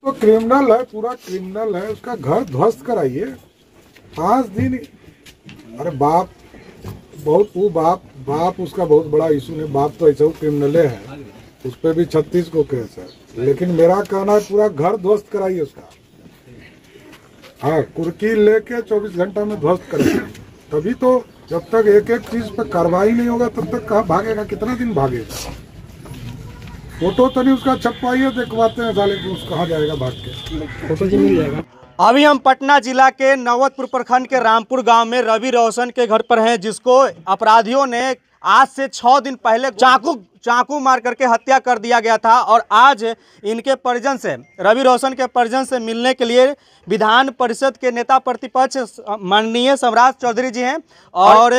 तो क्रिमिनल है, पूरा क्रिमिनल है, उसका घर ध्वस्त कराइए 5 दिन। अरे बाप बहुत वो बाप उसका बहुत बड़ा इशू नहीं, बाप तो ऐसा क्रिमिनले है, उस पर भी 36 को केस है। लेकिन मेरा कहना है पूरा घर ध्वस्त कराइए उसका। हाँ, कुर्की लेके 24 घंटा में ध्वस्त कराइए, तभी तो। जब तक एक एक चीज पर कार्रवाई नहीं होगा तब तक कहाँ भागेगा, कितना दिन भागेगा। फोटो तो नहीं उसका छपवाइए, दिखवाते हैं साले को, कहाँ जाएगा भाग के, फोटो जी मिल जाएगा। अभी हम पटना जिला के नौबतपुर प्रखंड के रामपुर गांव में रवि रोशन के घर पर हैं, जिसको अपराधियों ने आज से 6 दिन पहले चाकू मार करके हत्या कर दिया गया था। और आज इनके परिजन से, रवि रोशन के परिजन से मिलने के लिए विधान परिषद के नेता प्रतिपक्ष माननीय सम्राट चौधरी जी हैं। और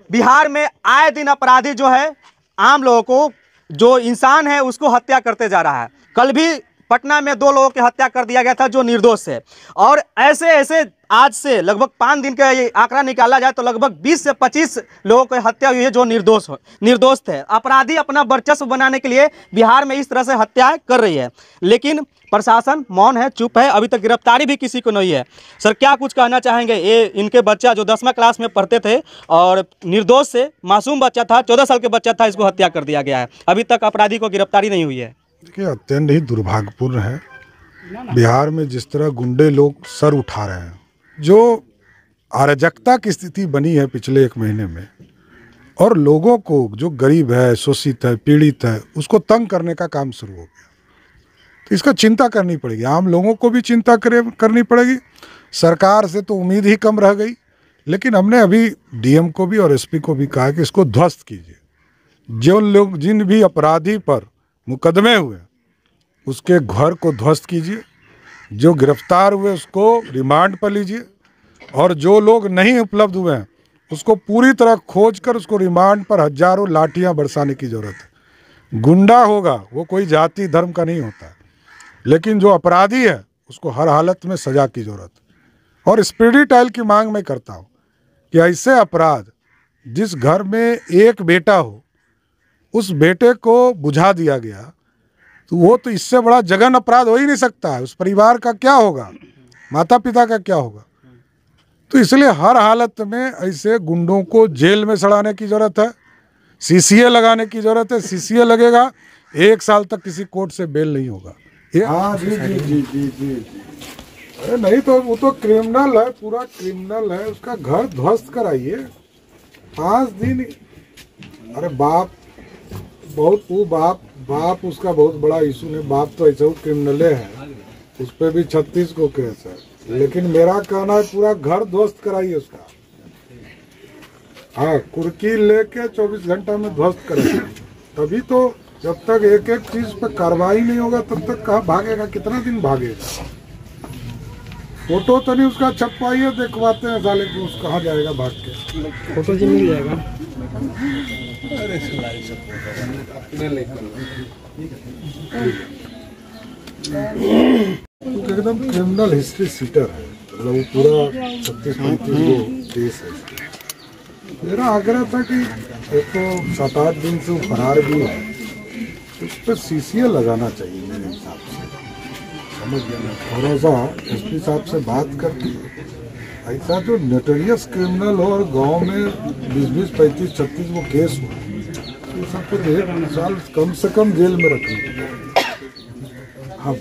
बिहार में आए दिन अपराधी जो है, आम लोगों को, जो इंसान है उसको हत्या करते जा रहा है। कल भी पटना में 2 लोगों की हत्या कर दिया गया था जो निर्दोष है। और ऐसे आज से लगभग 5 दिन का ये आंकड़ा निकाला जाए तो लगभग 20 से 25 लोगों की हत्या हुई है जो निर्दोष थे। अपराधी अपना वर्चस्व बनाने के लिए बिहार में इस तरह से हत्याएं कर रही है, लेकिन प्रशासन मौन है, चुप है, अभी तक गिरफ्तारी भी किसी को नहीं है। सर, क्या कुछ कहना चाहेंगे? ये इनके बच्चा जो 10वीं क्लास में पढ़ते थे और निर्दोष से मासूम बच्चा था, 14 साल के बच्चा था, इसको हत्या कर दिया गया है, अभी तक अपराधी को गिरफ्तारी नहीं हुई है। देखिए, अत्यंत ही दुर्भाग्यपूर्ण है बिहार में जिस तरह गुंडे लोग सर उठा रहे हैं। जो अराजकता की स्थिति बनी है पिछले 1 महीने में, और लोगों को जो गरीब है, शोषित है, पीड़ित है, उसको तंग करने का काम शुरू हो गया। तो इसका चिंता करनी पड़ेगी, आम लोगों को भी चिंता करनी पड़ेगी। सरकार से तो उम्मीद ही कम रह गई, लेकिन हमने अभी डीएम को भी और एसपी को भी कहा कि इसको ध्वस्त कीजिए। जिन भी अपराधी पर मुकदमे हुए उसके घर को ध्वस्त कीजिए, जो गिरफ्तार हुए उसको रिमांड पर लीजिए, और जो लोग नहीं उपलब्ध हुए हैं उसको पूरी तरह खोज कर उसको रिमांड पर हजारों लाठियां बरसाने की जरूरत है। गुंडा होगा वो कोई जाति धर्म का नहीं होता है, लेकिन जो अपराधी है उसको हर हालत में सजा की जरूरत है। और स्पीडी ट्रायल की मांग मैं करता हूँ कि ऐसे अपराध, जिस घर में एक बेटा हो उस बेटे को बुझा दिया गया, तो वो तो इससे बड़ा जघन्य अपराध हो ही नहीं सकता है। उस परिवार का क्या होगा, माता पिता का क्या होगा। तो इसलिए हर हालत में ऐसे गुंडों को जेल में सड़ाने की जरूरत है, सीसीए लगाने की जरूरत है। सीसीए लगेगा 1 साल तक किसी कोर्ट से बेल नहीं होगा। हाँ जी जी जी जी जी। अरे नहीं तो वो तो क्रिमिनल है, पूरा क्रिमिनल है, उसका घर ध्वस्त कराइए 5 दिन। अरे बाप बहुत वो बाप उसका बहुत बड़ा इशू नहीं, बाप तो ऐसा क्रिमिनले है, उस पर भी 36 को केस है। लेकिन मेरा कहना है पूरा घर ध्वस्त कराइए उसका। हाँ, कुर्की लेके 24 घंटा में ध्वस्त कराइए, तभी तो। जब तक एक एक चीज पर कार्रवाई नहीं होगा तब तक कहाँ भागेगा, कितना दिन भागेगा। फोटो तो नहीं उसका छपवाइए, दिखवाते हैं साले को, कहाँ जाएगा भाग के, फोटो जी मिल जाएगा। एकदम क्रिमिनल हिस्ट्री सीटर है, मतलब वो पूरा 36-35 केस है। मेरा आग्रह था कि एक तो 7-8 दिन से वो फरार भी है, उस पर सीसीए लगाना चाहिए मेरे हिसाब से, समझ गया। थोड़ा सा एसपी साहब से बात करके ऐसा जो नोटोरियस क्रिमिनल हो और गांव में 20-20, 35-36 वो केस हो, तो सबको 1 साल कम से कम जेल में रखना। हाँ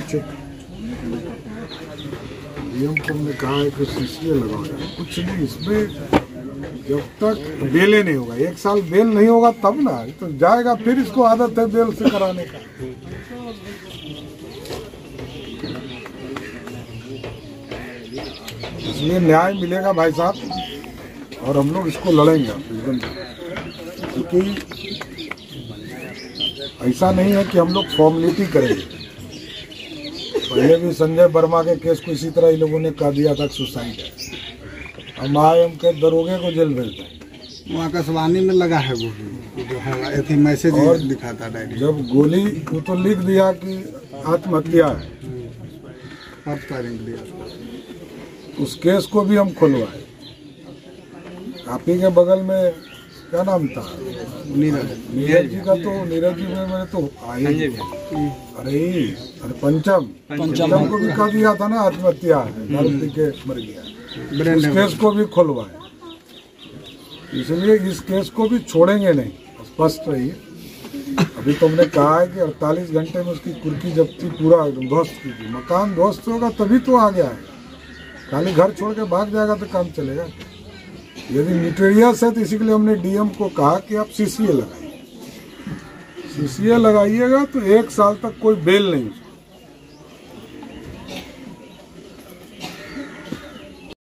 ठीक, डीएम को हमने कहा है कि सीसीए लगाओ यार, कुछ नहीं इसमें। जब तक बेल नहीं होगा, 1 साल बेल नहीं होगा तब ना तो जाएगा, फिर इसको आदत है बेल से कराने का। इसलिए न्याय मिलेगा भाई साहब, और हम लोग इसको लड़ेंगे एकदम, क्योंकि ऐसा नहीं है कि हम लोग फॉर्मेलिटी करेंगे। पहले भी संजय वर्मा के केस को इसी तरह इन लोगों ने कह दिया था सुसाइड है, हम आए उनके दरोगे को जेल भेज दें। वहाँ आकाशवाणी में लगा है वो जो है मैसेज और लिखा था डायरी, जब गोली वो तो लिख दिया कि आत्महत्या है, उस केस को भी हम खुलवाए। आप ही के बगल में क्या नाम था नीरज जी का, तो नीरज जी में मैंने तो अरे पंचम को भी कर दिया था ना आत्महत्या, दारू पी के मर गया, इस केस को भी खुलवाए, इसलिए इस केस को भी छोड़ेंगे नहीं, स्पष्ट रहिए। अभी तुमने कहा है कि 48 घंटे में उसकी कुर्की जब्ती पूरा ध्वस्त की थी, मकान ध्वस्त होगा तभी तो आ गया है, खाली घर छोड़ के भाग जाएगा तो काम चलेगा। यदि न्यूटेरियस है तो इसी के लिए हमने डीएम को कहा कि आप सीसीए लगाइए, सीसीए लगाइएगा तो 1 साल तक कोई बेल नहीं।